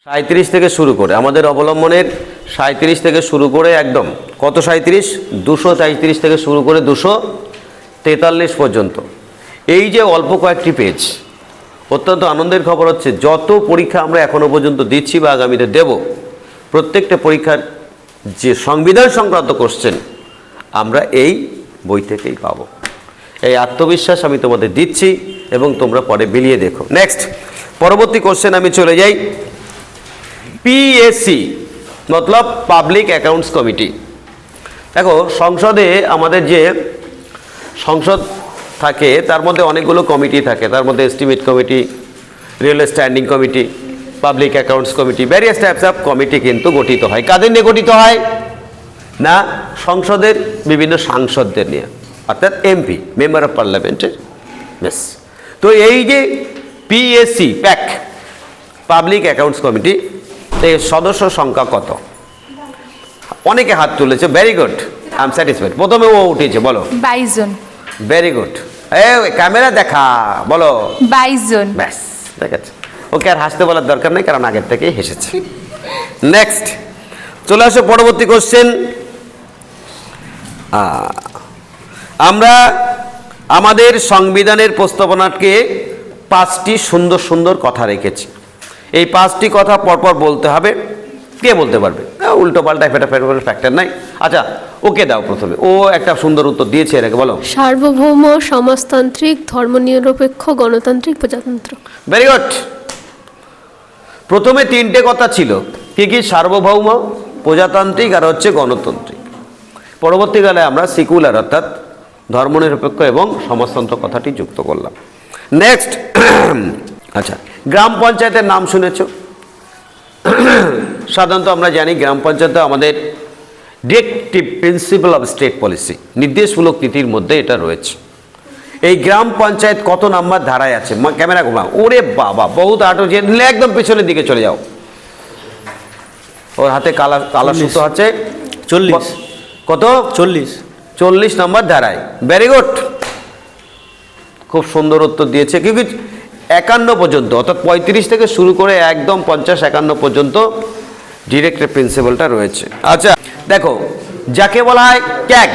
37 থেকে শুরু করে আমাদের অবলম্বনের 37 থেকে শুরু করে একদম কত 37 233 থেকে শুরু করে 243 পর্যন্ত। এই যে অল্প কয়েকটি পেজ, অত্যন্ত আনন্দের খবর হচ্ছে যত পরীক্ষা আমরা এখনো পর্যন্ত দিচ্ছি বা আগামীতে দেব, প্রত্যেকটা পরীক্ষার যে সংবিধান সংক্রান্ত কোশ্চেন আমরা এই বই থেকেই পাবো। এই আত্মবিশ্বাস আমি তোমাদের দিচ্ছি এবং তোমরা পরে মিলিয়ে দেখো। নেক্সট পরবর্তী কোশ্চেন আমি চলে যাই। পিএসসি মতলব পাবলিক অ্যাকাউন্টস কমিটি। দেখো সংসদে আমাদের যে সংসদ থাকে তার মধ্যে অনেকগুলো কমিটি থাকে, তার মধ্যে estimate committee, railway standing committee, public accounts committee, various types of committee কিন্তু গঠিত হয়। কাদের নিয়ে গঠিত হয়? না, সংসদের বিভিন্ন সাংসদদের নিয়ে, অর্থাৎ এমপি, মেম্বার অফ পার্লামেন্টের। বেশ, তো এই যে PSC pack public accounts committee, এই সদস্য সংখ্যা কত? অনেকে হাত তুলেছে, very good, I am satisfied. প্রথমে ও উঠেছে, বলো 22 জন। ভেরি গুড, ক্যামেরা দেখা, বলো 22 জন। ব্যাস, দেখাচ্ছে। ওকে আর হাসতে বলার দরকার নেই, কারণ আগের থেকেই হেসেছে। নেক্সট চলে আসো পরবর্তী কোশ্চেন। আমরা আমাদের সংবিধানের প্রস্তাবনাকে 5টি সুন্দর সুন্দর কথা রেখেছি। এই 5টি কথা পরপর বলতে হবে। কে বলতে পারবে? উল্টো পাল্টা ফেটাফেট ফ্যাক্টর নাই। আচ্ছা, ওকে দাও প্রথমে, ও একটা সুন্দর উত্তর দিয়েছে, এটাকে বলো। সার্বভৌম, সমাজতান্ত্রিক, ধর্মনিরপেক্ষ, গণতান্ত্রিক, প্রজাতন্ত্র। Very good. প্রথমে 3টে কথা ছিল, কি কি? সার্বভৌম, প্রজাতান্ত্রিক আর হচ্ছে গণতান্ত্রিক। পরবর্তীকালে আমরা সিকুলার অর্থাৎ ধর্মনিরপেক্ষ এবং সমাজতন্ত্র কথাটি যুক্ত করলাম। নেক্সট, আচ্ছা, গ্রাম পঞ্চায়েতের নাম শুনেছ? সাধারণত আমরা জানি গ্রাম পঞ্চায়েত আমাদের directive principle of state policy, নির্দেশমূলক নীতির মধ্যে এটা রয়েছে। এই গ্রাম পঞ্চায়েত কত নাম্বার ধারায় আছে? ক্যামেরা ঘুমাও। ওরে বাবা, বহুত আটো, যে একদম পেছনের দিকে চলে যাও। ওর হাতে কালা কালা সুতো আছে। 40। কত? 40 নম্বর ধারায়। ভেরি গুড, খুব সুন্দর উত্তর দিয়েছে। কিন্তু 51 পর্যন্ত, অর্থাৎ 35 থেকে শুরু করে একদম 50-51 পর্যন্ত ডিরেক্টিভ প্রিন্সিপালটা রয়েছে। আচ্ছা দেখো, যাকে বলা হয় ক্যাগ,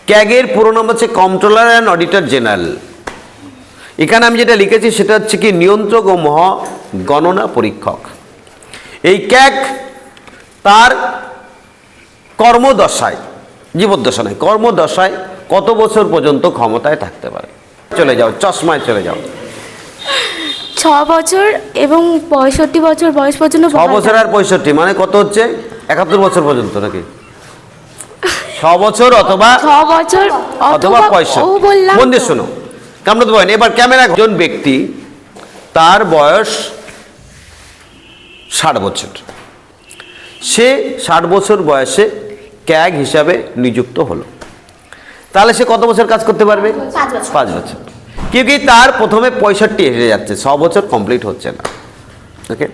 ক্যাগের পুরো নাম হচ্ছে কন্ট্রোলার অ্যান্ড অডিটর জেনারেল। এখানে আমি যেটা লিখেছি সেটা হচ্ছে কি নিয়ন্ত্রক ও গণনা পরীক্ষক। এই ক্যাগ তার কর্মদশায়, জীবদ্দশা নয়, কর্মদশায় কত বছর পর্যন্ত ক্ষমতায় থাকতে পারে? চলে যাও, চশমায় চলে যাও। 6 বছর এবং 65 বছর বয়স পর্যন্ত। 6 বছর আর 65 মানে কত হচ্ছে? 71 বছর পর্যন্ত নাকি? 6 বছর অথবা 6 বছর অথবা 65। ও বললাম মন দিয়ে শোনো, কামড়াতে পারেন। এবার ক্যামেরা, একজন ব্যক্তি তার বয়স 60 বছর, সে 60 বছর বয়সে ক্যাগ হিসাবে নিযুক্ত হলো, তাহলে সে কত বছর কাজ করতে পারবে? 5 বছর। কিন্তু তার প্রথমে 65 এসে যাচ্ছে, 6 বছর কমপ্লিট হচ্ছে না। ওকে,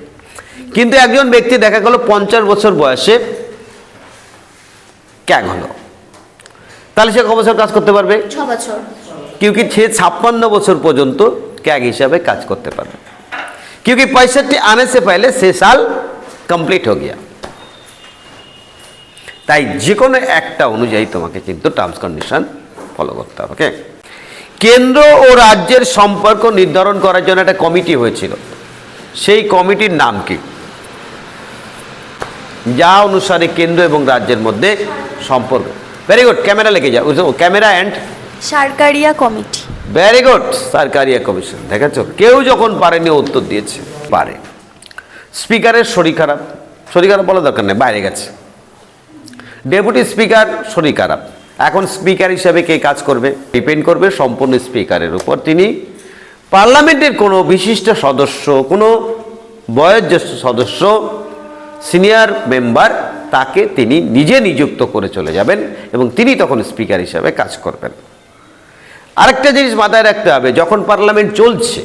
কিন্তু একজন ব্যক্তি দেখা গেল 50 বছর বয়সে ক্যাগ হলো, তাহলে সে কত বছর কাজ করতে পারবে? 6 বছর। क्योंकि সে 56 বছর পর্যন্ত ক্যাগ হিসাবে কাজ করতে পারবে, क्योंकि 65 आने से पहले 6 साल कंप्लीट हो गया। তাই যে কোনো একটা অনুযায়ী তোমাকে কিন্তু টার্মস কন্ডিশন ফলো করতে হবে। ওকে, কেন্দ্র ও রাজ্যের সম্পর্ক নির্ধারণ করার জন্য একটা কমিটি হয়েছিল, সেই কমিটির নাম কি? যা অনুসারে কেন্দ্র এবং রাজ্যের মধ্যে সম্পর্ক। ভেরি গুড, ক্যামেরা লেগে যাও, camera and Sarkaria committee. Very good, Sarkaria commission. দেখেছো, কেউ যখন পারেনি উত্তর দিয়েছে। পারে। স্পিকারের শরীর খারাপ, শরীর খারাপ বলা দরকার নেই, বাইরে গেছে। ডেপুটি স্পিকার শরীর খারাপ, এখন স্পিকার হিসাবে কে কাজ করবে? ডিপেন্ড করবে সম্পূর্ণ স্পিকারের উপর। তিনি পার্লামেন্টের কোনো বিশিষ্ট সদস্য, কোনো বয়োজ্যেষ্ঠ সদস্য, সিনিয়র মেম্বার, তাকে তিনি নিজে নিযুক্ত করে চলে যাবেন এবং তিনি তখন স্পিকার হিসাবে কাজ করবেন। আরেকটা জিনিস মাথায় রাখতে হবে, যখন পার্লামেন্ট চলছে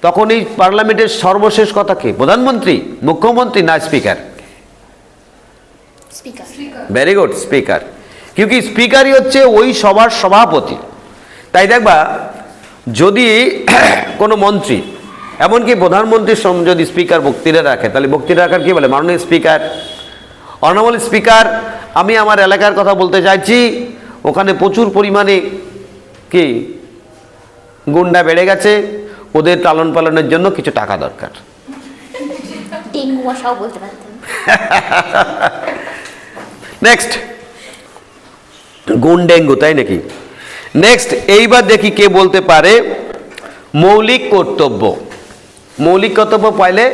তখন এই পার্লামেন্টের সর্বশেষ কথা কে? প্রধানমন্ত্রী, মুখ্যমন্ত্রী, না স্পিকার? Very good, speaker. কিন্তু স্পিকারই হচ্ছে ওই সভার সভাপতি। তাই দেখবা, যদি কোনো মন্ত্রী এমনকি প্রধানমন্ত্রীর সামনে যদি স্পিকার বক্তৃতা রাখে, তাহলে বক্তৃতা রাখার কি বলে? মাননীয় স্পিকার, অনারেবল স্পিকার, আমি আমার এলাকার কথা বলতে চাইছি, ওখানে প্রচুর পরিমাণে কি গুন্ডা বেড়ে গেছে, ওদের লালন পালনের জন্য কিছু টাকা দরকার। ডেঙ্গু মশাও বলতে পারতেন। নেক্সট, ডেঙ্গু, তাই নাকি? নেক্সট, এইবার দেখি কে বলতে পারে মৌলিক কর্তব্য। মৌলিক কর্তব্য পয়লে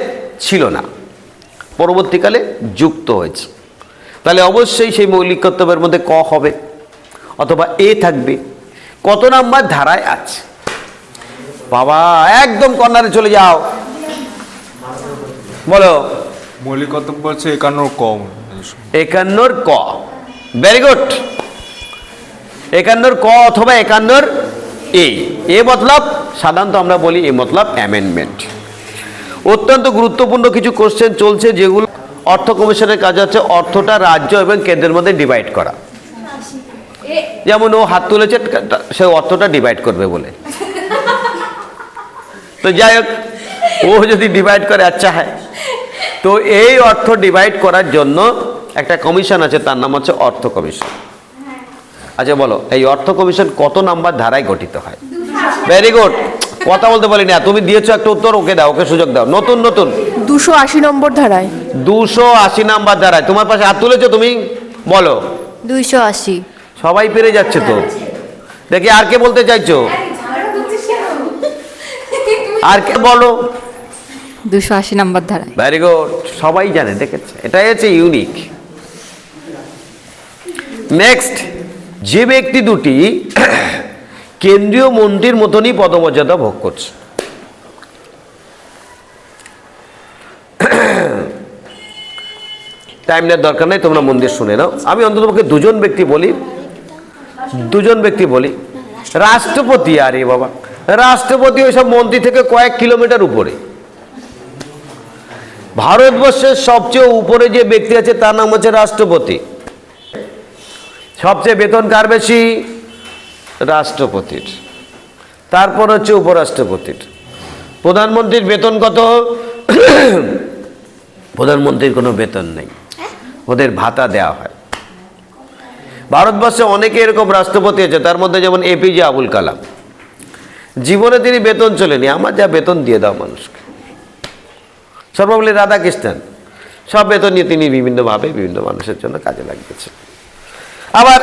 ছিল না, পরবর্তীকালে যুক্ত হয়েছে। তাহলে অবশ্যই সেই মৌলিক কর্তব্যের মধ্যে ক হবে অথবা এ থাকবে। কত নাম্বার ধারায় আছে? বাবা একদম কর্নারে চলে যাও, বলো। মৌলিক কর্তব্য হচ্ছে 51 কম। 51 ক। Very good. 51 ক অথবা 51 এ মতলব সাধারণত আমরা বলি এ মতলব অ্যামেন্ডমেন্ট। অত্যন্ত গুরুত্বপূর্ণ কিছু কোশ্চেন চলছে, যেগুলো অর্থ কমিশনের কাজ হচ্ছে অর্থটা রাজ্য এবং কেন্দ্রের মধ্যে ডিভাইড করা। যেমন ও হাত তুলেছে, সে অর্থটা ডিভাইড করবে বলে। তো যাই হোক, ও যদি ডিভাইড করে আচ্ছা হ্যাঁ, তো এই অর্থ ডিভাইড করার জন্য একটা কমিশন আছে, তার নাম হচ্ছে অর্থ কমিশন। আচ্ছা বলো, এই অর্থ কমিশন কত নাম্বার ধারায় গঠিত হয়? ভেরি গুড, কথা বলতে বলি না, তুমি দিয়েছো একটা উত্তর, ওকে দাও, ওকে সুযোগ দাও। নতুন 280 নম্বর ধারায়। 280 নাম্বার ধারায়। তোমার পাশে হাত তুলেছো, তুমি বলো। 280। সবাই পেরে যাচ্ছে তো, দেখি আর কে বলতে চাইছো? আর কে বলো? 280 নম্বর ধারায়। ভেরি গুড, সবাই জানে, দেখেছে, এটাই হচ্ছে ইউনিক। নেক্সট, যে ব্যক্তি দুটি কেন্দ্রীয় মন্ত্রীর মতনই পদমর্যাদা ভোগ করছে। টাইম নেওয়ার দরকার নেই, তোমরা মন্দির শুনে নাও। আমি অন্ততপক্ষে দুজন ব্যক্তি বলি। রাষ্ট্রপতি, আরে বাবা, রাষ্ট্রপতি ওইসব মন্ত্রী থেকে কয়েক কিলোমিটার উপরে। ভারতবর্ষের সবচেয়ে উপরে যে ব্যক্তি আছে তার নাম হচ্ছে রাষ্ট্রপতি। সবচেয়ে বেতন কার বেশি? রাষ্ট্রপতির। তারপর হচ্ছে উপরাষ্ট্রপতির। প্রধানমন্ত্রীর বেতন কত? প্রধানমন্ত্রীর কোনো বেতন নেই, ওদের ভাতা দেওয়া হয়। ভারতবর্ষে অনেকে এরকম রাষ্ট্রপতি আছে, তার মধ্যে যেমন এপিজে আবুল কালাম। জীবনে তিনি বেতন চলেনি, আমার যা বেতন দিয়ে দাও মানুষকে। সর্বপল্লী রাধাকৃষ্ণন, সব বেতন নিয়ে তিনি বিভিন্নভাবে বিভিন্ন মানুষের জন্য কাজে লাগিয়েছেন। আবার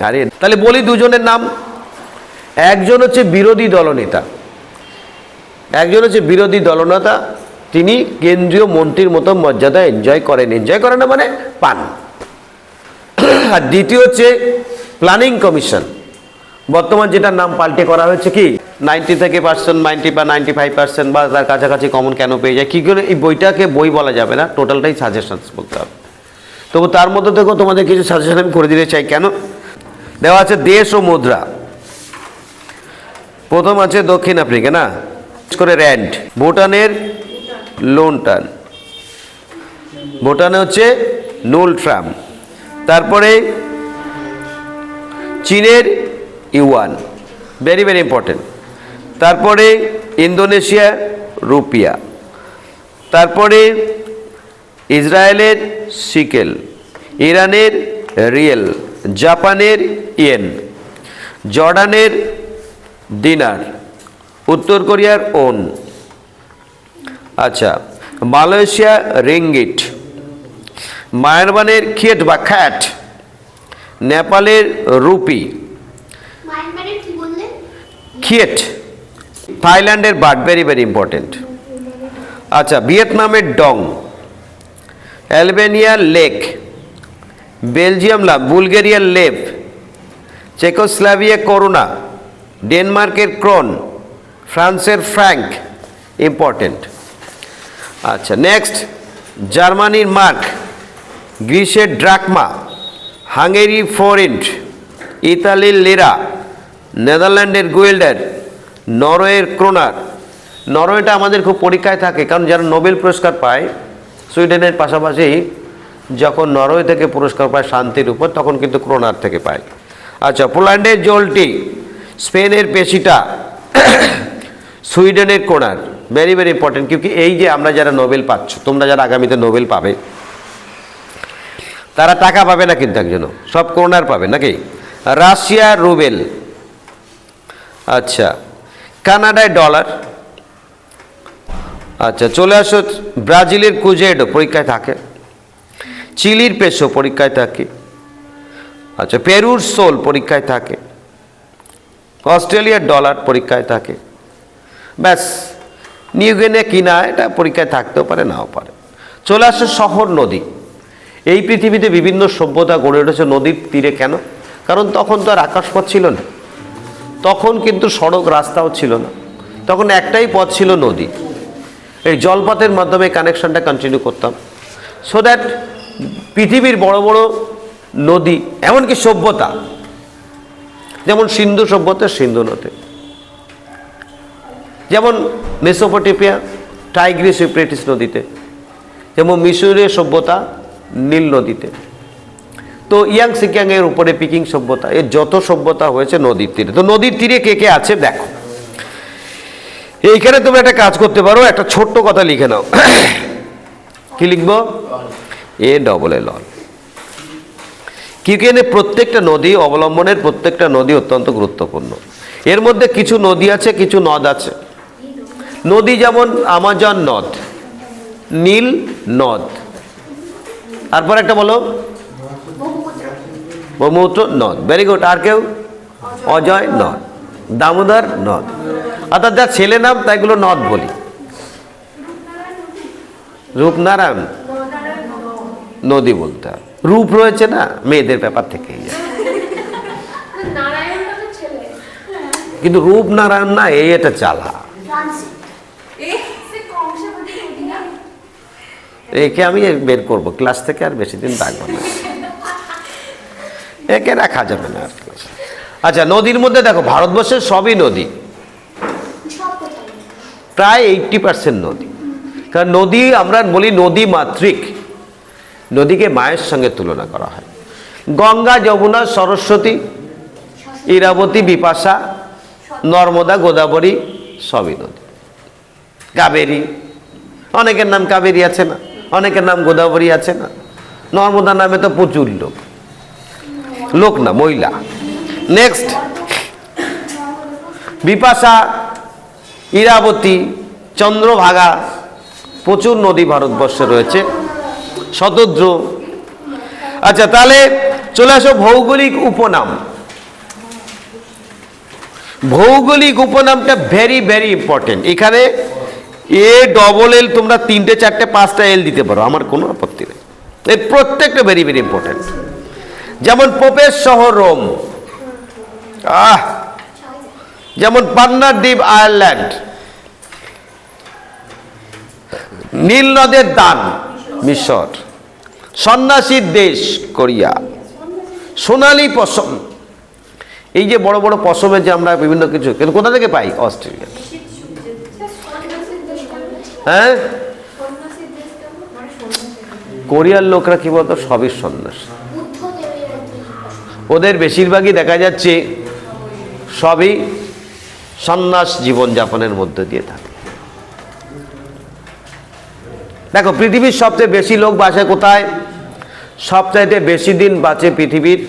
আরে তাহলে বলি দুজনের নাম। একজন হচ্ছে বিরোধী দলনেতা, তিনি কেন্দ্রীয় মন্ত্রীর মতো মর্যাদা এনজয় করেন না মানে পান। আর দ্বিতীয় হচ্ছে প্ল্যানিং কমিশন, বর্তমান যেটার নাম পাল্টে করা হয়েছে কি 90 থেকে 90 বা 95% বা তার কাছাকাছি কমন কেন পেয়ে যায়, কি করে এই বইটাকে বই বলা যাবে না, টোটালটাই সাজেশনস বলতে হবে। তবু তার মধ্যে থেকেও তোমাদের কিছু সাজেশন আমি করে দিতে চাই। কেন দেওয়া আছে? দেশ ও মুদ্রা। প্রথম আছে দক্ষিণ আফ্রিকা, না করে র্যান্ড। ভুটানের লোনটান, ভুটানে হচ্ছে নুল ট্রাম। তারপরে চীনের ইউয়ান, ভেরি ভেরি ইম্পর্টেন্ট। তারপরে ইন্দোনেশিয়া রুপিয়া। তারপরে ইসরায়েলের শিকেল, ইরানের রিয়েল, জাপানের ইয়েন, জর্ডানের দিনার, উত্তর কোরিয়ার ওন, আচ্ছা মালয়েশিয়া রিঙ্গিট, মায়ানমারের খিয়েট বা খ্যাট, নেপালের রুপি, খিয়েট, থাইল্যান্ডের বাট, ভেরি ভেরি ইম্পর্টেন্ট। আচ্ছা ভিয়েতনামের ডং, অ্যালবেনিয়ার লেক, বেলজিয়াম লাভ, বুলগেরিয়ার লেভ, চেকোস্লোভাকিয়া করোনা, ডেনমার্কের ক্রোন, ফ্রান্সের ফ্র্যাঙ্ক, ইম্পর্টেন্ট। আচ্ছা নেক্সট, জার্মানির মার্ক, গ্রিসের ড্রাকমা, হাঙ্গেরি ফোরিন্ট, ইতালির লিরা, নেদারল্যান্ডের গুয়েল্ডার, নরওয়ের ক্রোনার। নরওয়েটা আমাদের খুব পরীক্ষায় থাকে, কারণ যারা নোবেল পুরস্কার পায় সুইডেনের পাশাপাশি যখন নরওয়ে থেকে পুরস্কার পায় শান্তির উপর, তখন কিন্তু ক্রোনার থেকে পায়। আচ্ছা পোল্যান্ডের জোলটি, স্পেনের পেশিটা, সুইডেনের ক্রোনার। ভেরি ভেরি ইম্পর্টেন্ট, কিন্তু এই যে আমরা যারা নোবেল পাচ্ছ, তোমরা যারা আগামীতে নোবেল পাবে, তারা টাকা পাবে না কিন্তু একজনও, সব করোনার পাবে নাকি। রাশিয়ার রুবেল, আচ্ছা কানাডায় ডলার, আচ্ছা চলে আসো ব্রাজিলের কুজেডো পরীক্ষায় থাকে, চিলির পেসো পরীক্ষায় থাকে, আচ্ছা পেরুর সোল পরীক্ষায় থাকে, অস্ট্রেলিয়ার ডলার পরীক্ষায় থাকে, ব্যাস নিউগিনে কিনা এটা পরীক্ষায় থাকতেও পারে নাও পারে। চলে আসে শহর নদী। এই পৃথিবীতে বিভিন্ন সভ্যতা গড়ে উঠেছে নদীর তীরে। কেন? কারণ তখন তো আর আকাশপথ ছিল না, তখন কিন্তু সড়ক রাস্তাও ছিল না, তখন একটাই পথ ছিল নদী। এই জলপথের মাধ্যমে কানেকশনটা কন্টিনিউ করতাম, সো দ্যাট পৃথিবীর বড় বড় নদী, এমনকি সভ্যতা, যেমন সিন্ধু সভ্যতা সিন্ধু নদী, যেমন মেসোপটেমিয়া টাইগ্রিস ইউফ্রেটিস নদীতে, যেমন মিশরীয় সভ্যতা নীল নদীতে, তো ইয়াং সিকিয়াংয়ের উপরে পিকিং সভ্যতা, এর যত সভ্যতা হয়েছে নদীর তীরে। তো নদীর তীরে কে কে আছে দেখো, এইখানে তোমরা একটা কাজ করতে পারো, একটা ছোট্ট কথা লিখে নাও। কি লিখবো? এ ডবল এল অল। কিউকেনে প্রত্যেকটা নদী অবলম্বনের প্রত্যেকটা নদী অত্যন্ত গুরুত্বপূর্ণ। এর মধ্যে কিছু নদী আছে, কিছু নদ আছে। নদী যেমন আমাজন নদ, নীল নদ, তারপর একটা বলো ব্রহ্মপুত্র নদ, ভেরি গুড। আর কেউ? অজয় নদ, দামোদর নদ, অর্থাৎ যা ছেলে নাম তাইগুলো নদ বলি। রূপনারায়ণ নদী বলতে হয়, রূপ রয়েছে না মেয়েদের ব্যাপার থেকেই যায়, কিন্তু রূপনারায়ণ না, এই এটা চালা। একে আমি বের করবো ক্লাস থেকে, আর বেশি দিন থাকবো না, একে রাখা যাবে না আর ক্লাস। আচ্ছা নদীর মধ্যে দেখো ভারতবর্ষের সবই নদী, প্রায় 80% নদী। কারণ নদী আমরা বলি নদী মাতৃক, নদীকে মায়ের সঙ্গে তুলনা করা হয়। গঙ্গা, যমুনা, সরস্বতী, ইরাবতী, বিপাশা, নর্মদা, গোদাবরী সবই নদী। কাবেরী, অনেকের নাম কাবেরী আছে না, অনেকের নাম গোদাবরী আছে না। নর্মদা নামে তো প্রচুর লোক, লোক না মহিলা। নেক্সট বিপাশা, ইরাবতী, চন্দ্রভাগা, প্রচুর নদী ভারতবর্ষে রয়েছে, শতদ্র। আচ্ছা তাহলে চলে আসো ভৌগোলিক উপনাম। ভৌগোলিক উপনামটা ভেরি ভেরি ইম্পর্টেন্ট। এখানে এ ডবল এল তোমরা 3টে 4টে 5টা এল দিতে পারো, আমার কোনো আপত্তি নেই, এর প্রত্যেকটা ভেরি ভেরি ইম্পর্টেন্ট। যেমন পোপের শহর রোম, যেমন পান্নার দ্বীপ আয়ারল্যান্ড, নীল নদের দান মিশর, সন্ন্যাসীর দেশ কোরিয়া, সোনালী পশম, এই যে বড় বড় পশমের যে আমরা বিভিন্ন কিছু, কিন্তু কোথা থেকে পাই? অস্ট্রেলিয়া। হ্যাঁ কোরিয়ার লোকরা কি বলতো, সবই সন্ন্যাস, ওদের বেশিরভাগই দেখা যাচ্ছে সবই সন্ন্যাস জীবনযাপনের মধ্যে দিয়ে থাকে। দেখো পৃথিবীর সবচেয়ে বেশি লোক বাঁচে কোথায়? সবচাইতে বেশি দিন বাঁচে পৃথিবীর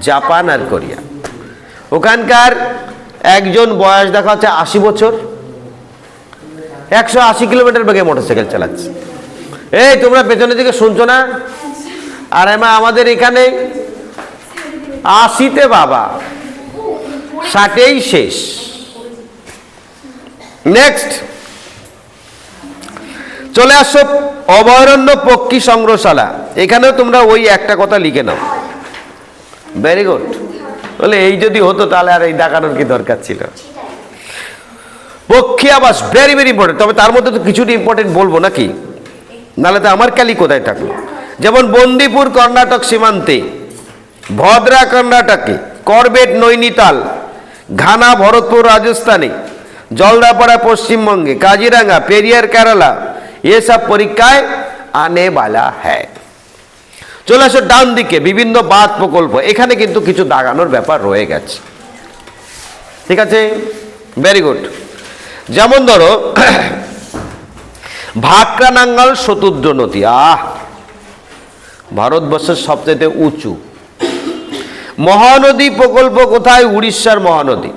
জাপান আর কোরিয়া। ওখানকার একজন বয়স দেখা হচ্ছে 80 বছর, 180 কিলোমিটার বেগে মোটরসাইকেল চালাচ্ছে। এই তোমরা পেছনের দিকে শুনছো না? আর আমাদের এখানে 80তে বাবা, 60এই শেষ। নেক্সট চলে আসো অভয়ারণ্য পক্ষী সংগ্রহশালা। এখানেও তোমরা ওই একটা কথা লিখে নাও, ভেরি গুড। বলে এই যদি হতো তাহলে আর এই দেখানোর কি দরকার ছিল? পক্ষী আবাস ভেরি ভেরি ইম্পর্টেন্ট। তবে তার মধ্যে তো কিছুটা ইম্পর্টেন্ট বলবো নাকি, নাহলে তো আমার কালি কোথায় থাকলো। যেমন বন্দিপুর কর্ণাটক সীমান্তে, ভদ্রা কর্ণাটকে, করবেট নৈনিতাল, ঘানা ভরতপুর রাজস্থানে, জলদাপাড়া পশ্চিমবঙ্গে, কাজিরাঙ্গা, পেরিয়ার কেরালা, এসব পরীক্ষায় আনে বালা হ্যায়। চলে আসো ডান দিকে বিভিন্ন বাঁধ প্রকল্প, এখানে কিন্তু কিছু দাগানোর ব্যাপার রয়ে গেছে, ঠিক আছে, ভেরি গুড। যেমন ধরো ভাকরা নাঙ্গল শতুদ্র নদী, ভারতবর্ষের সবচেয়ে উঁচু মহানদী প্রকল্প কোথায়? উড়িষ্যার মহানদী।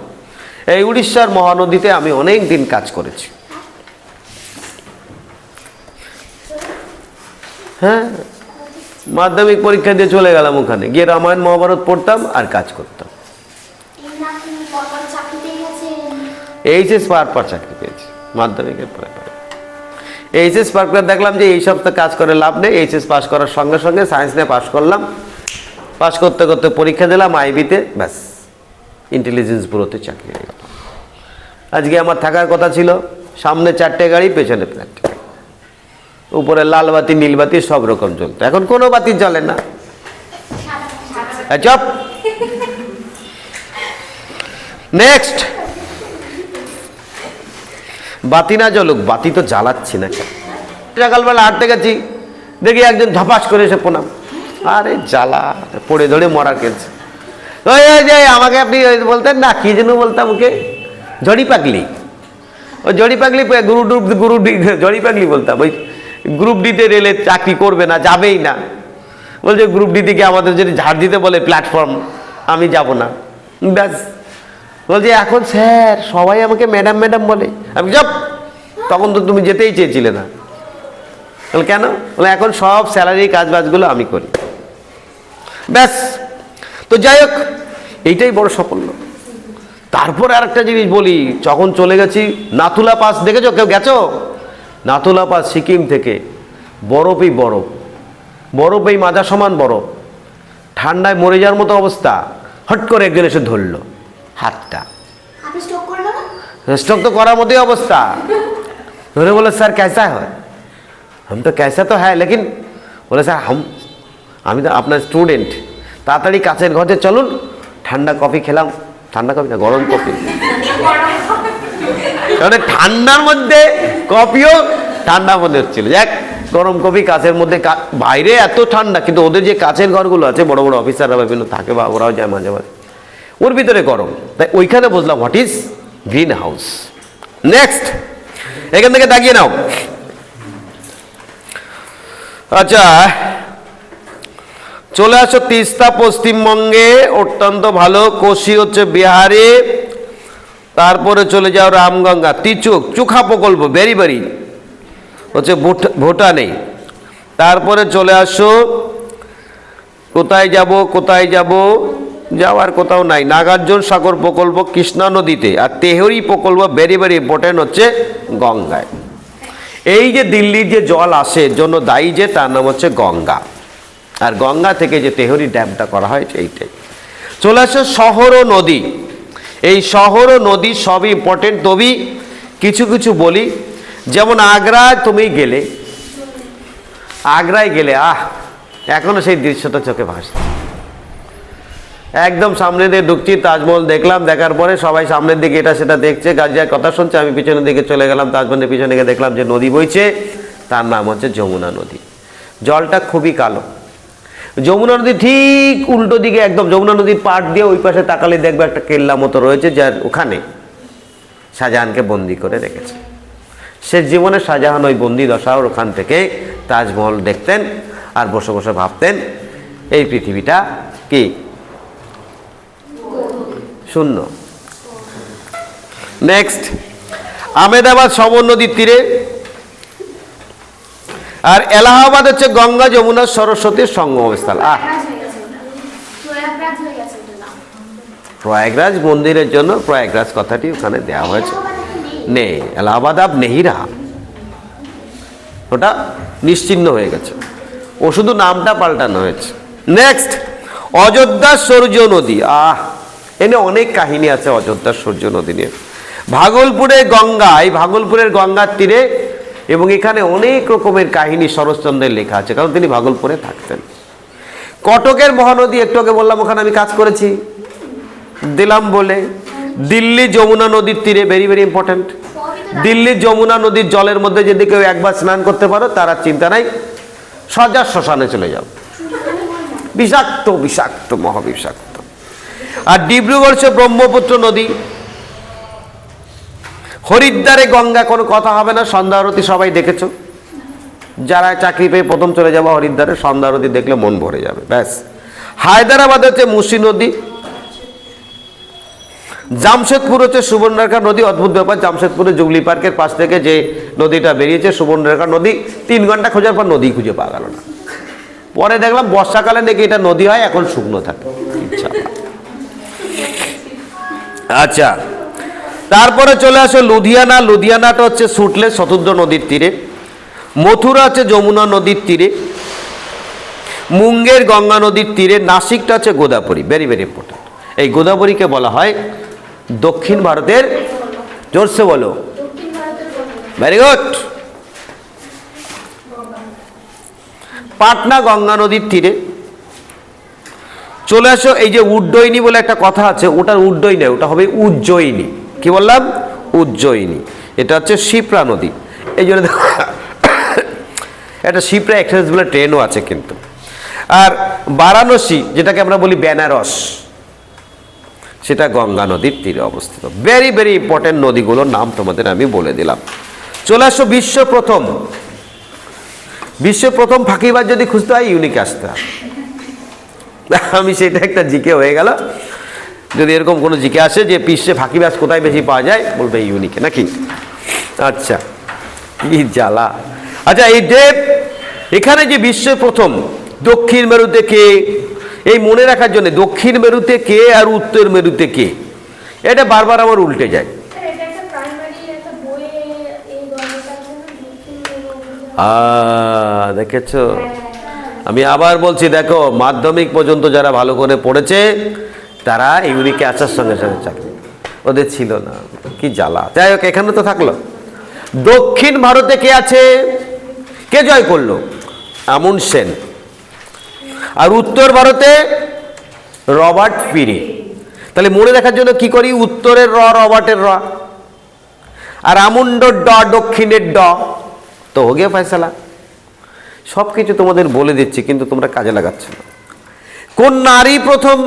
এই উড়িষ্যার মহানদীতে আমি অনেক দিন কাজ করেছি। হ্যাঁ, মাধ্যমিক পরীক্ষা দিয়ে চলে গেলাম ওখানে, গিয়ে রামায়ণ মহাভারত পড়তাম আর কাজ করতাম। এইচএস পাওয়ার পর চাকরি পেয়েছি, মাধ্যমিকের পরে। এইচএস পার করে দেখলাম যে এইসব তো কাজ করে লাভ নেই। এইচএস পাস করার সঙ্গে সঙ্গে সায়েন্স নিয়ে পাস করলাম। পাস করতে করতে পরীক্ষা দিলাম আইবিতে, ব্যাস ইন্টেলিজেন্স ব্যুরোতে চাকরি হয়ে গেল। আজকে আমার থাকার কথা ছিল সামনে 4টে গাড়ি, পেছনে প্ল্যান্ট, উপরে লাল বাতি নীল বাতি সব রকম চলতো, এখন কোনো বাতি চলে না। চপ। নেক্সট, বাতি না জ্বলুক, বাতি তো জ্বালাচ্ছি না। সকালবেলা হাঁটতে গেছি, দেখি একজন ঝপাস করে এসে প্রণাম। আরে জ্বালা, পড়ে ধরে মরা খেলছে। ওই যে আমাকে আপনি বলতেন না, কি যেন বলতাম ওকে, জড়ি পাগলি। ওই জড়ি পাগলি, গ্রুপ ডি জড়ি পাগলি বলতাম। ওই গ্রুপ ডিতে রেলে চাকরি করবে না, যাবেই না। বলছে গ্রুপ ডি থেকে আমাদের যদি ঝাড় দিতে বলে প্ল্যাটফর্ম, আমি যাব না। ব্যাস, বলছে এখন স্যার সবাই আমাকে ম্যাডাম ম্যাডাম বলে। আমি যাব, তখন তো তুমি যেতেই চেয়েছিলে না। বলে কেন? বলে এখন সব স্যালারি কাজ বাজগুলো আমি করি। ব্যাস, তো যাই হোক, এইটাই বড় সাফল্য। তারপরে আর একটা জিনিস বলি, যখন চলে গেছি নাথুলা পাস, দেখেছো? কেউ গেছো? নাথুলা পাস সিকিম থেকে, বরফই বরফ, বরফ এই মাজা সমান বরফ, ঠান্ডায় মরে যাওয়ার মতো অবস্থা। হট করে একজন এসে ধরলো হাতটা, স্ট্রোক তো করার মতোই অবস্থা। ধরে বলে স্যার कैसा है? हम तो कैसा तो है लेकिन, বলে স্যার আমি তো আপনার স্টুডেন্ট, তাড়াতাড়ি কাছের ঘরে চলুন, ঠান্ডা কফি খেলাম। ঠান্ডা কফি না, গরম কফি। মানে ঠান্ডার মধ্যে কফিও ঠান্ডার মধ্যে হচ্ছিল। যাক, গরম কফি কাছের মধ্যে, বাইরে এত ঠান্ডা, কিন্তু ওদের যে কাছের ঘরগুলো আছে, বড় বড় অফিসাররা বিভিন্ন থাকে বা ওরাও যায় মাঝে মাঝে, ওর ভিতরে গরম। তাই ওইখানে বুঝলাম what is green house. Next, এখান থেকে দাগিয়ে নাও। আচ্ছা, চলে আসো তিস্তা পশ্চিমবঙ্গে, অত্যন্ত ভালো। কোশি হচ্ছে বিহারে, তারপরে চলে যাও রামগঙ্গা, তিচুক চুখা প্রকল্প ভেরি ভেরি হচ্ছে ভুটানে। তারপরে চলে আসো, কোথায় যাব, যাওয়ার কোথাও নাই। নাগার্জুন সাগর প্রকল্প কৃষ্ণা নদীতে, আর তেহরি প্রকল্প ভেরি ভেরি ইম্পর্টেন্ট হচ্ছে গঙ্গায়। এই যে দিল্লির যে জল আসে, এর জন্য দায়ী যে, তার নাম হচ্ছে গঙ্গা। আর গঙ্গা থেকে যে তেহরি ড্যামটা করা হয়, এইটাই। চলে আসে শহর ও নদী। এই শহর ও নদী সবই ইম্পর্টেন্ট, তবে কিছু কিছু বলি। যেমন আগ্রায় তুমি গেলে, আগ্রায় গেলে এখনো সেই দৃশ্যটা চোখে ভাসছে। একদম সামনে দিয়ে ঢুকছি, তাজমহল দেখলাম, দেখার পরে সবাই সামনের দিকে এটা সেটা দেখছে, গাজিয়ার কথা শুনছে, আমি পিছনের দিকে চলে গেলাম, তাজমহলের পিছনে গিয়ে দেখলাম যে নদী বইছে, তার নাম হচ্ছে যমুনা নদী। জলটা খুবই কালো। যমুনা নদী ঠিক উল্টো দিকে, একদম যমুনা নদীর পাড় দিয়ে ওই পাশে তাকালে দেখবে একটা কেল্লা মতো রয়েছে, যার ওখানে শাহজাহানকে বন্দি করে রেখেছে। শেষ জীবনে শাহজাহান ওই বন্দি দশার ওখান থেকে তাজমহল দেখতেন আর বসে বসে ভাবতেন এই পৃথিবীটা কি শূন্য। নেক্সট, আহমেদাবাদ সমর নদীর তীরে, আর এলাহাবাদ হচ্ছে গঙ্গা যমুনা সরস্বতীর সঙ্গমস্থল। প্রয়াগরাজ মন্দিরের জন্য প্রয়াগরাজ কথাটি ওখানে দেওয়া হয়েছে। নেই, এলাহাবাদ আব নেই রাহা, ওটা নিশ্চিহ্ন হয়ে গেছে, ও শুধু নামটা পাল্টানো হয়েছে। নেক্সট, অযোধ্যার সূর্য নদী। এনে অনেক কাহিনী আছে অযোধ্যার সূর্য নদী নিয়ে। ভাগলপুরে গঙ্গা, এই ভাগলপুরের গঙ্গার তীরে, এবং এখানে অনেক রকমের কাহিনী শরৎচন্দ্রের লেখা আছে, কারণ তিনি ভাগলপুরে থাকতেন। কটকের মহানদী, একটু আগে বললাম ওখানে আমি কাজ করেছি, দিলাম বলে। দিল্লি যমুনা নদীর তীরে, ভেরি ভেরি ইম্পর্টেন্ট। দিল্লির যমুনা নদীর জলের মধ্যে যদি কেউ একবার স্নান করতে পারো, তার আর চিন্তা নাই, সজা শ্মশানে চলে যাও, বিষাক্ত বিষাক্ত মহাবিষাক্ত। আর ডিব্রুগড় হচ্ছে ব্রহ্মপুত্র নদী। হরিদ্বারে গঙ্গা, কোনো কথা হবে না, সন্ধ্যা আরতি সবাই দেখেছো, যারা চাকরি পেয়ে প্রথম চলে যাবো হরিদ্বারে, সন্ধ্যা আরতি দেখলে মন ভরে যাবে, ব্যাস। হায়দ্রাবাদ হচ্ছে মুসি নদী, জামশেদপুর হচ্ছে সুবর্ণরেখা নদী। অদ্ভুত ব্যাপার, জামশেদপুরে জুবলি পার্কের পাশ থেকে যে নদীটা বেরিয়েছে সুবর্ণরেখা নদী, 3 ঘন্টা খোঁজার পর নদী খুঁজে পাওয়া গেল না। পরে দেখলাম বর্ষাকালে নাকি এটা নদী হয়, এখন শুকনো থাকে। ইচ্ছা। আচ্ছা, তারপরে চলে আসো লুধিয়ানা। লুধিয়ানাটা হচ্ছে সুটলেস শতুদ্র নদীর তীরে। মথুরা হচ্ছে যমুনা নদীর তীরে। মুঙ্গের গঙ্গা নদীর তীরে। নাসিকটা হচ্ছে গোদাবরী, ভেরি ভেরি ইম্পর্টেন্ট। এই গোদাবরীকে বলা হয় দক্ষিণ ভারতের, জোরসে বলো, ভেরি গুড, পাটনা গঙ্গা নদীর তীরে। চলে আসো, এই যে উজ্জয়িনী বলে একটা কথা আছে, ওটার উজ্জয়িনী নয়, ওটা হবে উজ্জয়িনী। কি বললাম? উজ্জয়িনী। এটা হচ্ছে শিপ্রা নদী। এই জন্য একটা শিপ্রা এক্সপ্রেস বলে ট্রেনও আছে কিন্তু। আর বারাণসী, যেটাকে আমরা বলি বেনারস, সেটা গঙ্গা নদীর তীরে অবস্থিত। ভেরি ভেরি ইম্পর্টেন্ট নদীগুলোর নাম তোমাদের আমি বলে দিলাম। চলে আসো বিশ্ব প্রথম। বিশ্ব প্রথম ফাঁকিবাজ যদি খুঁজতে হয় ইউনিক আসতে হয়। আমি সেটা একটা জিকে হয়ে গেল, যদি এরকম কোনো জিকে আসে যে বিশ্বে ফাঁকিবাজ কোথায় বেশি পাওয়া যায়, বলবে ইউনিকে, নাকি? আচ্ছা, কি জ্বালা। আচ্ছা, এই যে এখানে যে বিশ্ব প্রথম, দক্ষিণ মেরুতে কে, এই মনে রাখার জন্য দক্ষিণ মেরুতে কে আর উত্তর মেরুতে কে, এটা বারবার আমার উল্টে যায়। দেখেছো, আমি আবার বলছি, দেখো মাধ্যমিক পর্যন্ত যারা ভালো করে পড়েছে তারা ইউনিকে আসার সঙ্গে সঙ্গে চাকরি, ওদের ছিল না। কি জ্বালা। যাই হোক, এখানে তো থাকলো। দক্ষিণ ভারতে কে আছে, কে জয় করলো? আমুন সেন। আর উত্তর ভারতে রবার্ট পিরি। তাহলে মনে রাখার জন্য কি করি? উত্তরের র, রবার্টের র, আর আমুন্ডর ড, দক্ষিণের ড, তো হো গিয়ে ফয়সালা। সব কিছু তোমাদের বলে দিচ্ছি, কিন্তু তোমরা কাজে লাগাচ্ছ না। কোন নারী প্রথম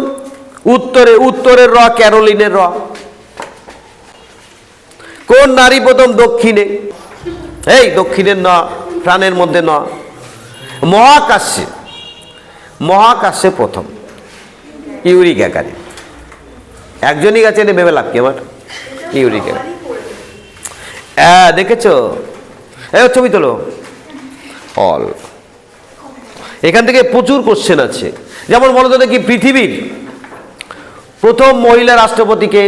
উত্তরে, উত্তরের র ক্যারোলিনের র। কোন নারী প্রথম দক্ষিণে, এই দক্ষিণের ন, প্রাণের মধ্যে ন। মহাকাশে, মহাকাশে প্রথম ইউরি গ্যাগারিন। একজনই গেছে, এনে ভেবে লাভ কি আমার? Yuri Gagarin. দেখেছো? এই ছবি তোলো অল। এখান থেকে প্রচুর কোশ্চেন আছে। যেমন বলো তো দেখি, পৃথিবীর প্রথম মহিলা রাষ্ট্রপতিকে?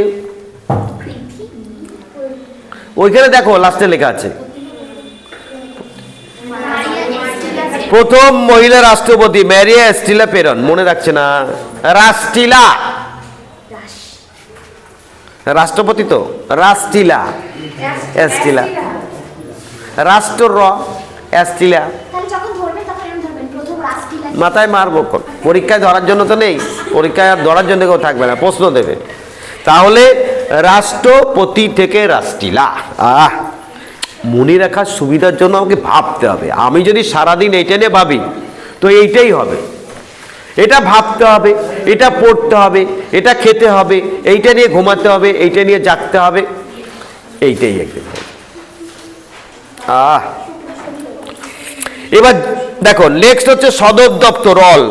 ওইখানে দেখো লাস্টে লেখা আছে, প্রথম মহিলা রাষ্ট্রপতি ম্যারিয়া এস্টিলা পেরন। মনে রাখছে না? রাস্টিলা, রাষ্ট্রপতি তো রাস্টিলা, এস্টিলা, রাষ্ট্র র, এস্টিলা। মাথায় মারবো, পরীক্ষায় ধরার জন্য তো নেই, পরীক্ষায় আর ধরার জন্য কেউ থাকবে না, প্রশ্ন দেবে। তাহলে রাষ্ট্রপতি থেকে রাস্টিলা। মনে রাখার সুবিধার জন্য আমাকে ভাবতে হবে। আমি যদি সারাদিন এইটা নিয়ে ভাবি তো এইটাই হবে। এটা ভাবতে হবে, এটা পড়তে হবে, এটা খেতে হবে, এইটা নিয়ে ঘুমাতে হবে, এইটা নিয়ে জাগতে হবে, এইটাই একদিন হবে। এবার দেখো, নেক্সট হচ্ছে সদর দপ্তর, অল।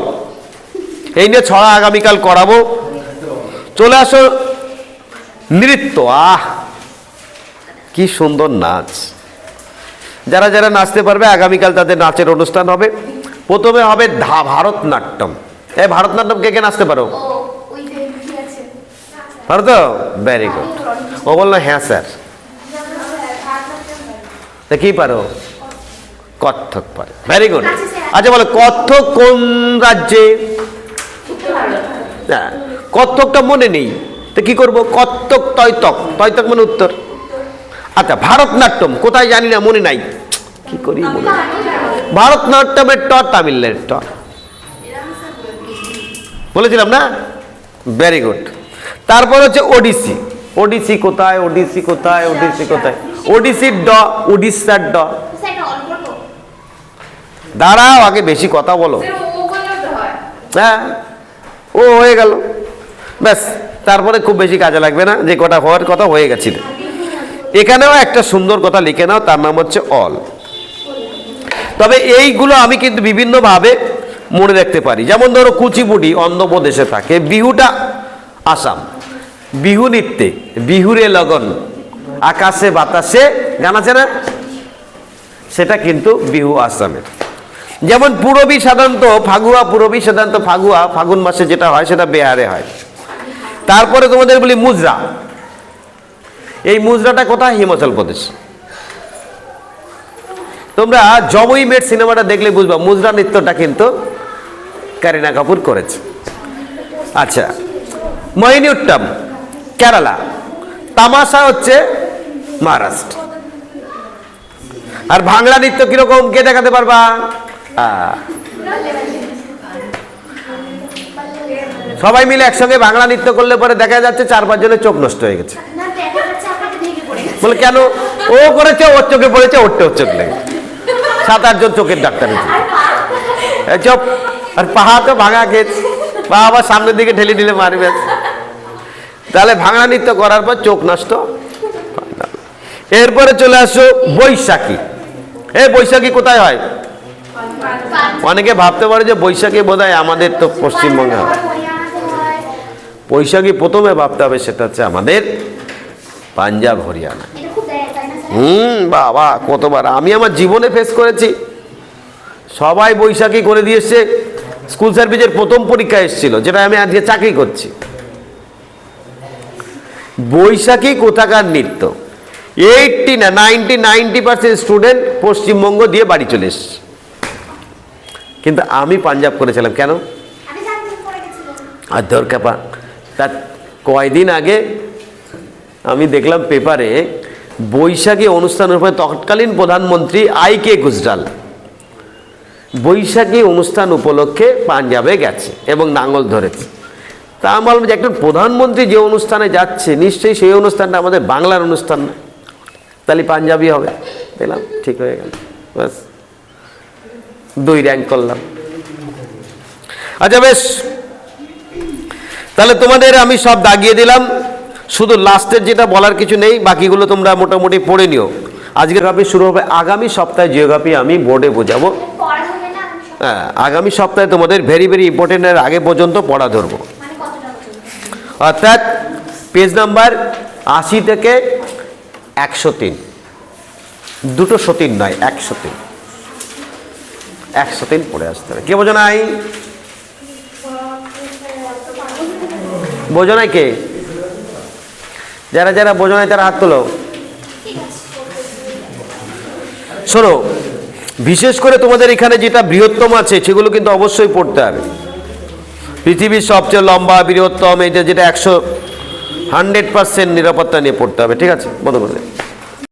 এই নিয়ে ছড়া আগামীকাল করাবো। চলে আসো নৃত্য। কি সুন্দর নাচ। যারা যারা নাচতে পারবে আগামীকাল তাদের নাচের অনুষ্ঠান হবে। প্রথমে হবে ভারতনাট্যম। এই ভারতনাট্যম কে কে নাচতে পারো? পারো তো? Very good. ও বললো হ্যাঁ স্যার। তা কি পারো? কত্থক পারে। Very good. আচ্ছা বলো, কত্থক কোন রাজ্যে? হ্যাঁ, কত্থকটা মনে নেই তো কি করবো? কত্থক তৈতক, তৈতক মানে উত্তর। আচ্ছা, ভারতনাট্যম কোথায় জানি না, মনে নাই, কি করি মনে। ভারতনাট্যমের ট তামিলের ট, বলেছিলাম না? Very good. তারপর হচ্ছে ওডিসি। ওডিসি কোথায়? ওডিসি কোথায়? ওডিসি কোথায়? ওডিসির ড, উড়িষ্যার ড। দাঁড়াও, আগে বেশি কথা বলো। হ্যাঁ, ও হয়ে গেল, ব্যাস। তারপরে খুব বেশি কাজে লাগবে না, যে কটা হওয়ার কথা হয়ে গেছিল। এখানেও একটা সুন্দর কথা লিখে নাও, তার নাম হচ্ছে অল। তবে এইগুলো আমি কিন্তু বিভিন্নভাবে মনে রাখতে পারি। যেমন ধরো কুচিপুটি অন্ধ্রপ্রদেশে থাকে, বিহুটা আসাম, বিহু নৃত্যে বিহুরে লগন আকাশে বাতাসে গান আছে না, সেটা কিন্তু বিহু আসামের। যেমন পুরবী সাধারণত ফাগুয়া, পুরবী সাধারণত ফাগুয়া ফাগুন মাসে যেটা হয় সেটা বিহারে হয়। তারপরে তোমাদের বলি মুজরা, এই মুজরাটা কোথায়? হিমাচল প্রদেশ। তোমরা জবই মেট সিনেমাটা দেখলে বুঝবা মুজরা নৃত্যটা কিন্তু কারিনা কাপুর করেছে। আচ্ছা, মোহিনীঅট্টম কেরালা, তামাশা হচ্ছে মহারাষ্ট্র। আর ভাংলা নৃত্য কিরকম, কে দেখাতে পারবা? সবাই মিলে একসঙ্গে বাংলা নৃত্য করলে পরে দেখা যাচ্ছে 4-5 জনের চোখ নষ্ট হয়ে গেছে। বলে কেন? ও করেছে, ওর চোখে পড়েছে, ওর চোখ লেগেছে। 7-8 জন চোখের ডাক্তার চোখ, আর পাহা তো ভাঙা গেছে, বা আবার সামনের দিকে ঠেলে ঠেলে মারবে। তাহলে ভাঙা নৃত্য করার পর চোখ নষ্ট। এরপরে চলে আসো বৈশাখী। বৈশাখী কোথায় হয়? অনেকে ভাবতে পারে যে বৈশাখী বোধহয় আমাদের তো পশ্চিমবঙ্গে হয়। বৈশাখী প্রথমে ভাবতে হবে সেটা হচ্ছে আমাদের পাঞ্জাব হরিয়ানা। বাবা কতবার আমি আমার জীবনে ফেস করেছি। সবাই বৈশাখী করে দিয়েছে। স্কুল সার্ভিসের প্রথম পরীক্ষা এসেছিল, যেটা আমি আজকে চাকরি করছি। বৈশাখী কোথাকার নৃত্য? 90% স্টুডেন্ট পশ্চিমবঙ্গ দিয়ে বাড়ি চলে এসছে, কিন্তু আমি পাঞ্জাব করেছিলাম। কেন? আর দরকার তার কয়দিন আগে আমি দেখলাম পেপারে বৈশাখী অনুষ্ঠানের উপরে তৎকালীন প্রধানমন্ত্রী আইকে গুজরাল বৈশাখী অনুষ্ঠান উপলক্ষে পাঞ্জাবে গেছে এবং নাঙ্গল ধরেছে। তা আমি বললাম যে একজন প্রধানমন্ত্রী যে অনুষ্ঠানে যাচ্ছে নিশ্চয়ই সেই অনুষ্ঠানটা আমাদের বাংলার অনুষ্ঠান না, তাহলে পাঞ্জাবি হবে। দেখলাম ঠিক হয়ে গেল, ব্যাস 2 র্যাঙ্ক করলাম। আচ্ছা বেশ, তাহলে তোমাদের আমি সব দাগিয়ে দিলাম, শুধু লাস্টের যেটা বলার কিছু নেই, বাকিগুলো তোমরা মোটামুটি পড়ে নিও। আজকের জিওগ্রাফি শুরু হবে আগামী সপ্তাহে। জিওগ্রাফি আমি বোর্ডে বোঝাবো। হ্যাঁ, আগামী সপ্তাহে তোমাদের ভেরি ইম্পর্টেন্টের আগে পর্যন্ত পড়া ধরবো। অর্থাৎ পেজ নাম্বার 80 থেকে 103, 203 নয়, 103 পড়ে আসতে হবে। কে বোঝো নাই? বোঝো নাই কে? যারা বোঝো নাই তারা হাত তোলো। শোনো, বিশেষ করে তোমাদের এখানে যেটা বৃহত্তম আছে সেগুলো কিন্তু অবশ্যই পড়তে হবে। পৃথিবীর সবচেয়ে লম্বা বৃহত্তম, এটা যেটা 100% নিরাপত্তা নিয়ে পড়তে হবে। ঠিক আছে, বন্ধ করে